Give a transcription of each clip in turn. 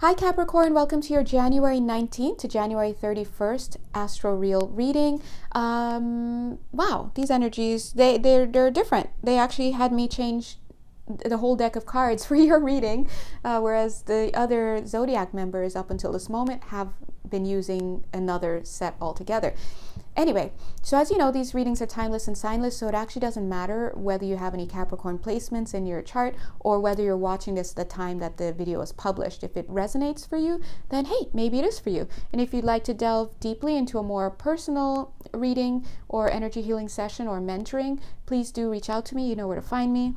Hi Capricorn, welcome to your January 19th to January 31st astro real reading. Wow, these energies, they're different. They actually had me change the whole deck of cards for your reading, whereas the other zodiac members up until this moment have been using another set altogether. Anyway, so as you know, these readings are timeless and signless, so it actually doesn't matter whether you have any Capricorn placements in your chart or whether you're watching this at the time that the video is published. If it resonates for you, then hey, maybe it is for you. And if you'd like to delve deeply into a more personal reading or energy healing session or mentoring, please do reach out to me. You know where to find me.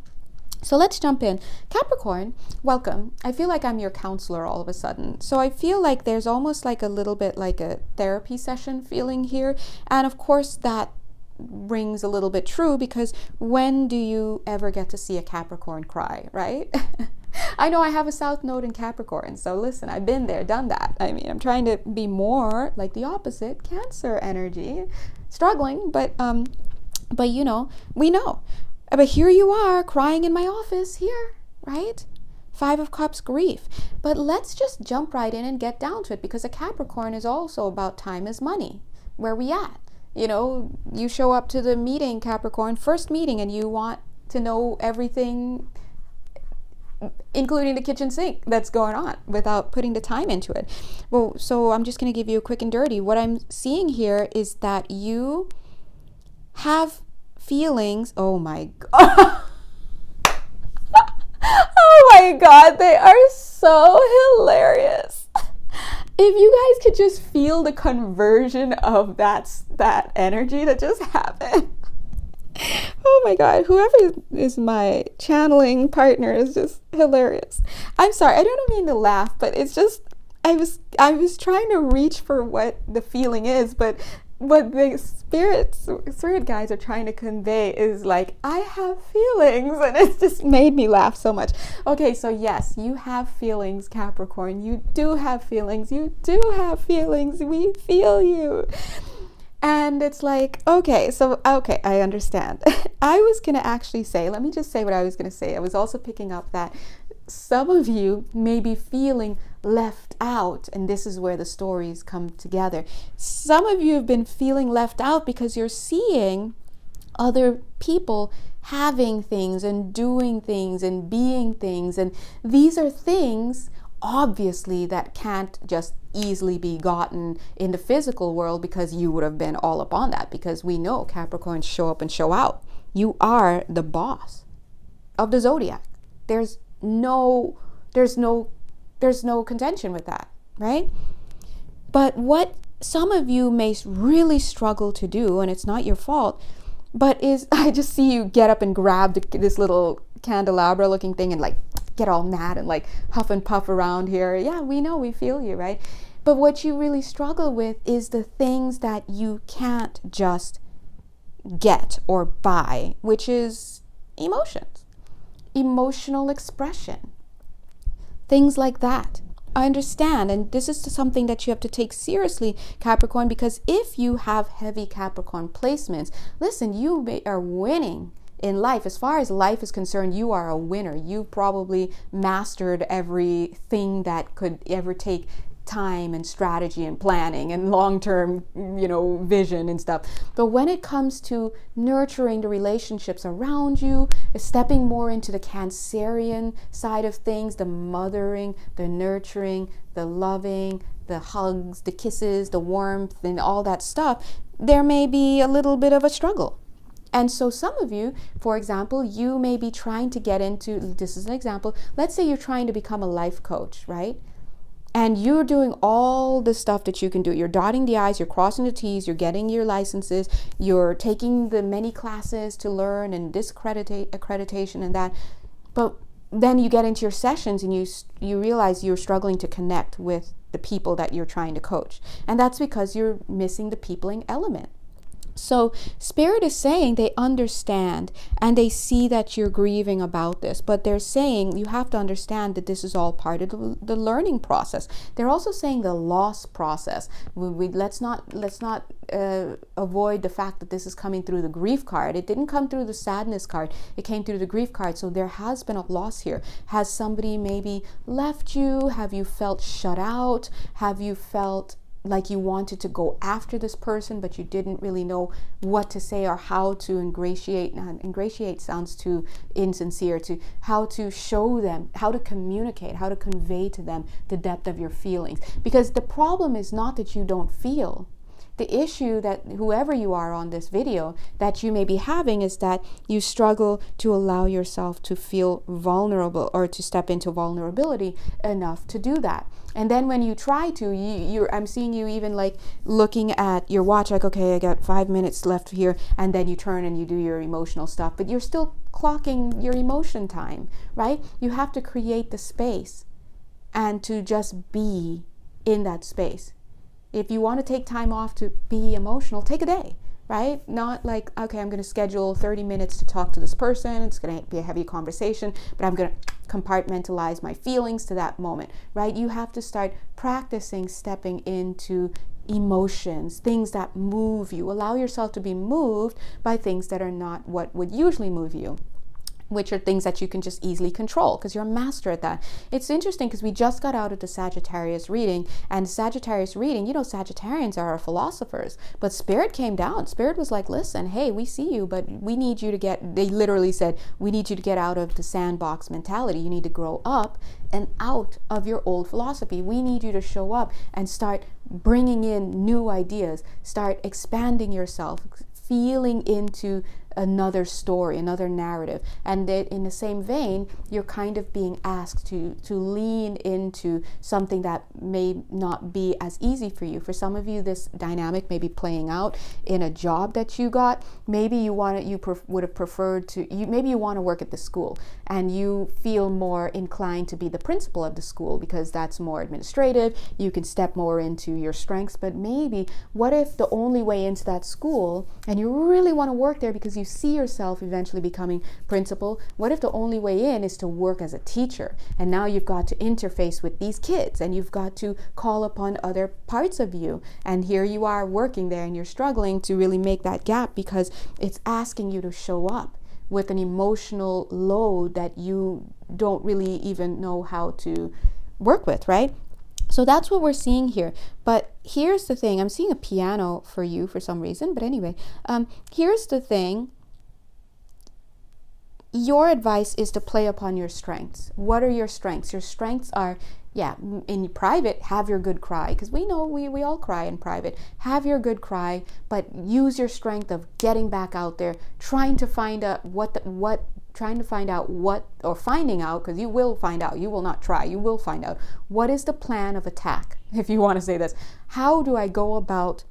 So let's jump in. Capricorn, welcome. I feel like I'm your counselor all of a sudden. So I feel like there's almost like a little bit like a therapy session feeling here. And of course that rings a little bit true because when do you ever get to see a Capricorn cry, right? I know I have a South Node in Capricorn. So listen, I've been there, done that. I mean, I'm trying to be more like the opposite, Cancer energy. Struggling, but you know, we know. But here you are crying in my office here, right? 5 of Cups, grief. But let's just jump right in and get down to it because a Capricorn is also about time is money. Where we at? You know, you show up to the meeting, Capricorn, first meeting, and you want to know everything, including the kitchen sink that's going on without putting the time into it. Well, so I'm just going to give you a quick and dirty. What I'm seeing here is that you have feelings. Oh my god. Oh my god, they are so hilarious. If you guys could just feel the conversion of that energy that just happened. Oh my god, whoever is my channeling partner is just hilarious. I'm sorry, I don't mean to laugh, but it's just I was trying to reach for what the feeling is, but what the spirit guides are trying to convey is like, I have feelings, and it's just made me laugh so much. Okay, so yes, you have feelings, Capricorn. You do have feelings. You do have feelings. We feel you. And it's like, okay, I understand. I was going to actually say, let me just say what I was going to say. I was also picking up that some of you may be feeling left out, and this is where the stories come together. Some of you have been feeling left out because you're seeing other people having things and doing things and being things, and these are things obviously that can't just easily be gotten in the physical world because you would have been all up on that, because we know Capricorns show up and show out. You are the boss of the zodiac. There's no contention with that, right? But what some of you may really struggle to do, and it's not your fault, but is I just see you get up and grab this little candelabra looking thing and like get all mad and like huff and puff around here. Yeah, we know, we feel you, right? But what you really struggle with is the things that you can't just get or buy, which is emotions, emotional expression, things like that. I understand, and this is something that you have to take seriously, Capricorn, because if you have heavy Capricorn placements, listen, you are winning in life. As far as life is concerned, you are a winner. You've probably mastered everything that could ever take time and strategy and planning and long-term, vision and stuff. But when it comes to nurturing the relationships around you, stepping more into the Cancerian side of things, the mothering, the nurturing, the loving, the hugs, the kisses, the warmth, and all that stuff, there may be a little bit of a struggle. And so some of you, for example, you may be trying to get into, this is an example, let's say you're trying to become a life coach, right? And you're doing all the stuff that you can do. You're dotting the I's, you're crossing the T's, you're getting your licenses, you're taking the many classes to learn and this accreditation and that. But then you get into your sessions and you realize you're struggling to connect with the people that you're trying to coach. And that's because you're missing the peopling element. So Spirit is saying they understand and they see that you're grieving about this, but they're saying you have to understand that this is all part of the learning process. They're also saying the loss process. Let's not avoid the fact that this is coming through the grief card. It didn't come through the sadness card. It came through the grief card. So there has been a loss here. Has somebody maybe left you? Have you felt shut out? Have you felt like you wanted to go after this person, but you didn't really know what to say or how to ingratiate? Ingratiate sounds too insincere. To how to show them, how to communicate, how to convey to them the depth of your feelings. Because the problem is not that you don't feel. The issue that whoever you are on this video that you may be having is that you struggle to allow yourself to feel vulnerable or to step into vulnerability enough to do that. And then when you try to, I'm seeing you even like looking at your watch, like, okay, I got 5 minutes left here, and then you turn and you do your emotional stuff, but you're still clocking your emotion time, right? You have to create the space and to just be in that space. If you want to take time off to be emotional, take a day, right? Not like, okay, I'm going to schedule 30 minutes to talk to this person. It's going to be a heavy conversation, but I'm going to compartmentalize my feelings to that moment, right? You have to start practicing stepping into emotions, things that move you. Allow yourself to be moved by things that are not what would usually move you, which are things that you can just easily control because you're a master at that. It's interesting because we just got out of the Sagittarius reading, and Sagittarius reading, Sagittarians are our philosophers, but Spirit came down. Spirit was like, listen, hey, we see you, but we need you to they literally said, we need you to get out of the sandbox mentality. You need to grow up and out of your old philosophy. We need you to show up and start bringing in new ideas, start expanding yourself, feeling into another story, another narrative. And that in the same vein, you're kind of being asked to lean into something that may not be as easy for you. For some of you, this dynamic may be playing out in a job that you got. Maybe you would have preferred to, maybe you want to work at the school and you feel more inclined to be the principal of the school because that's more administrative. You can step more into your strengths. But maybe, what if the only way into that school, and you really want to work there because you see yourself eventually becoming principal, what if the only way in is to work as a teacher? And now you've got to interface with these kids and you've got to call upon other parts of you. And here you are working there and you're struggling to really make that gap because it's asking you to show up with an emotional load that you don't really even know how to work with, right? So that's what we're seeing here. But here's the thing. I'm seeing a piano for you for some reason. But anyway, here's the thing. Your advice is to play upon your strengths. What are your strengths? Your strengths are, in private, have your good cry. Because we know we all cry in private. Have your good cry, but use your strength of getting back out there, trying to find out finding out, because you will find out. You will not try. You will find out. What is the plan of attack? If you want to say this, how do I go about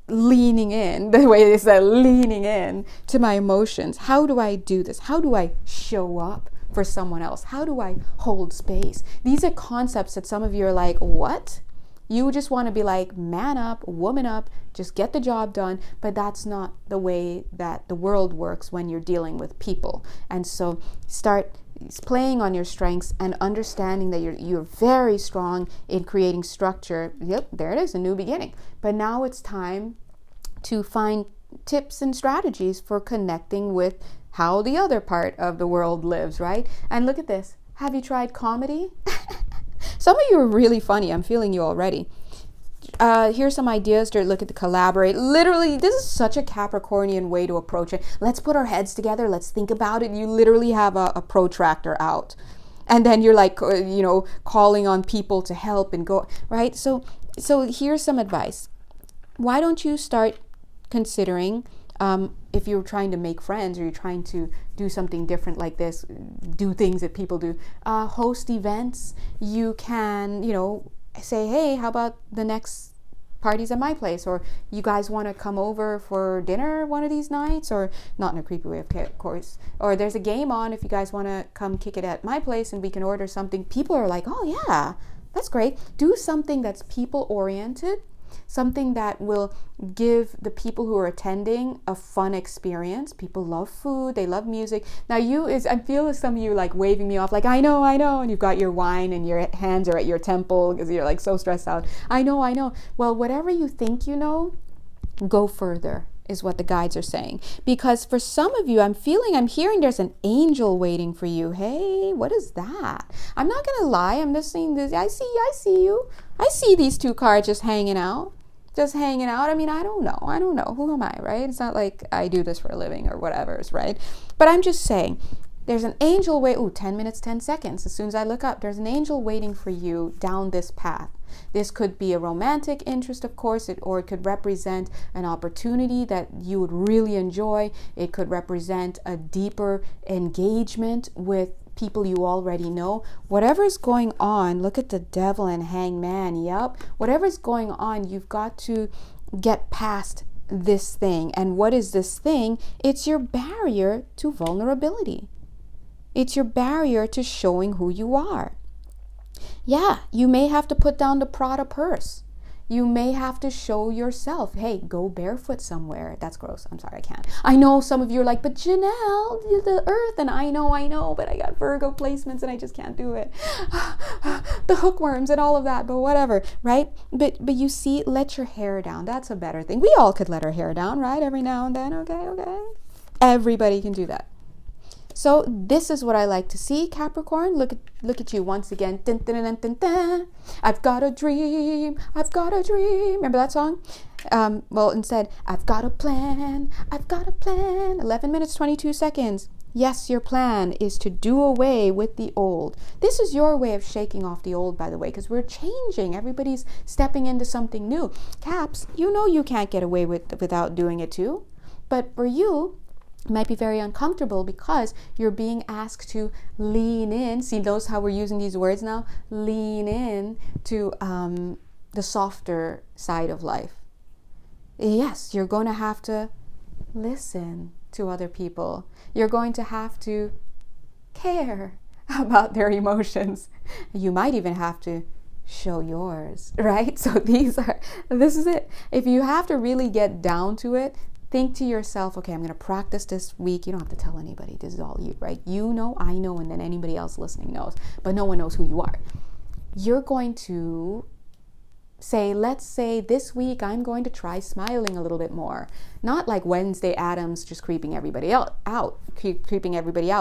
leaning in, the way they said, leaning in to my emotions? How do I do this? How do I show up for someone else? How do I hold space? These are concepts that some of you are like, what? You just want to be like, man up, woman up, just get the job done. But that's not the way that the world works when you're dealing with people. And so start playing on your strengths and understanding that you're very strong in creating structure. Yep, there it is, a new beginning. But now it's time to find tips and strategies for connecting with how the other part of the world lives, right? And look at this. Have you tried comedy? Some of you are really funny. I'm feeling you already. Here's some ideas to look at the collaborate. Literally, this is such a Capricornian way to approach it. Let's put our heads together. Let's think about it. You literally have a protractor out. And then you're like, calling on people to help and go, right? So here's some advice. Why don't you start considering, if you're trying to make friends or you're trying to do something different like this, do things that people do, host events. You can, say, hey, how about the next party's at my place? Or you guys want to come over for dinner one of these nights? Or not in a creepy way, of course. Or there's a game on if you guys want to come kick it at my place and we can order something. People are like, oh yeah, that's great. Do something that's people oriented something that will give the people who are attending a fun experience. People love food, they love music. Now I feel some of you like waving me off like, I know, and you've got your wine and your hands are at your temple because you're like so stressed out. I know. Well, whatever you think you know, go further, is what the guides are saying. Because for some of you, I'm hearing there's an angel waiting for you. Hey, what is that? I'm not gonna lie, I'm just seeing this. I see you. I see these two cards just hanging out. I mean, I don't know. Who am I, right? It's not like I do this for a living or whatever, right? But I'm just saying, there's an angel 10 minutes, 10 seconds. As soon as I look up, there's an angel waiting for you down this path. This could be a romantic interest, of course, or it could represent an opportunity that you would really enjoy. It could represent a deeper engagement with people you already know. Whatever's going on, look at the Devil and Hangman. Yep. Whatever's going on, you've got to get past this thing. And what is this thing? It's your barrier to vulnerability. It's your barrier to showing who you are. Yeah, you may have to put down the Prada purse. You may have to show yourself, hey, go barefoot somewhere. That's gross. I'm sorry, I can't. I know some of you are like, but Janelle, the earth, and I know, but I got Virgo placements and I just can't do it. The hookworms and all of that, but whatever, right? But you see, let your hair down. That's a better thing. We all could let our hair down, right? Every now and then, okay? Everybody can do that. So this is what I like to see, Capricorn. Look at you once again. Dun, dun, dun, dun, dun. I've got a dream. Remember that song? Well, instead, I've got a plan. 11 minutes, 22 seconds. Yes, your plan is to do away with the old. This is your way of shaking off the old, by the way, because we're changing. Everybody's stepping into something new. Caps, you know you can't get away without doing it too. But for you, it might be very uncomfortable because you're being asked to lean in. See, notice how we're using these words now? Lean in to the softer side of life. Yes, you're going to have to listen to other people. You're going to have to care about their emotions. You might even have to show yours, right? So this is it. If you have to really get down to it, think to yourself, okay, I'm going to practice this week. You don't have to tell anybody. This is all you, right? You know, I know, and then anybody else listening knows. But no one knows who you are. You're going to say, let's say this week I'm going to try smiling a little bit more. Not like Wednesday Addams just creeping everybody out.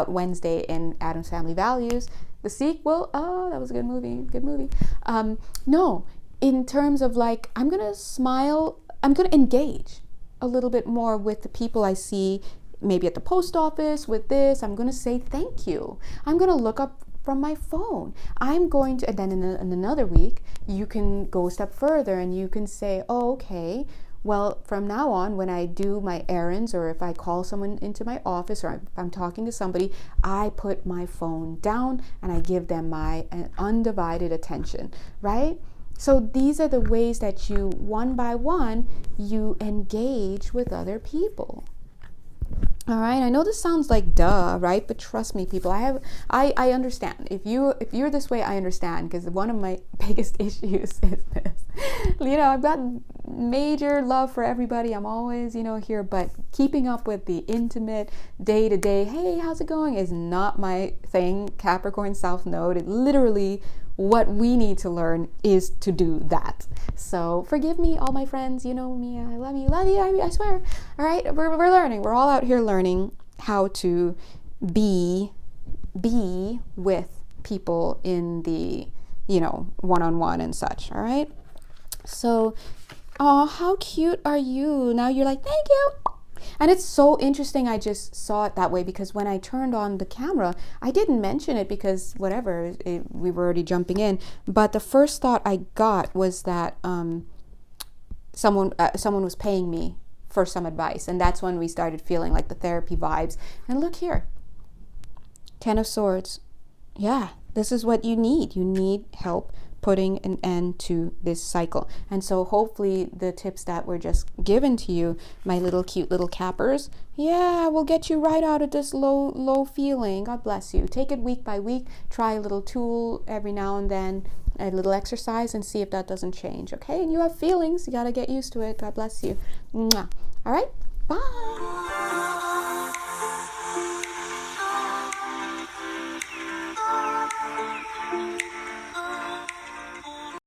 Wednesday in Addams Family Values. The sequel, that was a good movie. No, in terms of like, I'm going to smile, I'm going to engage a little bit more with the people I see, maybe at the post office, with this. I'm going to say thank you. I'm going to look up from my phone. I'm going to, and then in another week, you can go a step further and you can say, oh, okay, well, from now on, when I do my errands or if I call someone into my office or if I'm talking to somebody, I put my phone down and I give them my undivided attention, right? So these are the ways that you, one by one, you engage with other people. All right, I know this sounds like duh, right? But trust me, people, I understand. If you're this way, I understand, because one of my biggest issues is this. I've got major love for everybody. I'm always, here, but keeping up with the intimate day-to-day, hey, how's it going, is not my thing. Capricorn South Node, it literally, what we need to learn is to do that. So forgive me, all my friends. You know me. I love you. I swear. All right, we're learning. We're all out here learning how to be with people in the one-on-one and such. All right. So, oh, how cute are you? Now you're like, thank you. And it's so interesting. I just saw it that way because when I turned on the camera, I didn't mention it because whatever, we were already jumping in. But the first thought I got was that someone was paying me for some advice. And that's when we started feeling like the therapy vibes. And look here, 10 of Swords. Yeah, this is what you need. You need help putting an end to this cycle. And so hopefully the tips that were just given to you, my little cute little cappers, yeah, will get you right out of this low feeling. God bless you. Take it week by week. Try a little tool every now and then, a little exercise, and see if that doesn't change. Okay? And you have feelings. You got to get used to it. God bless you. Mwah. All right? Bye.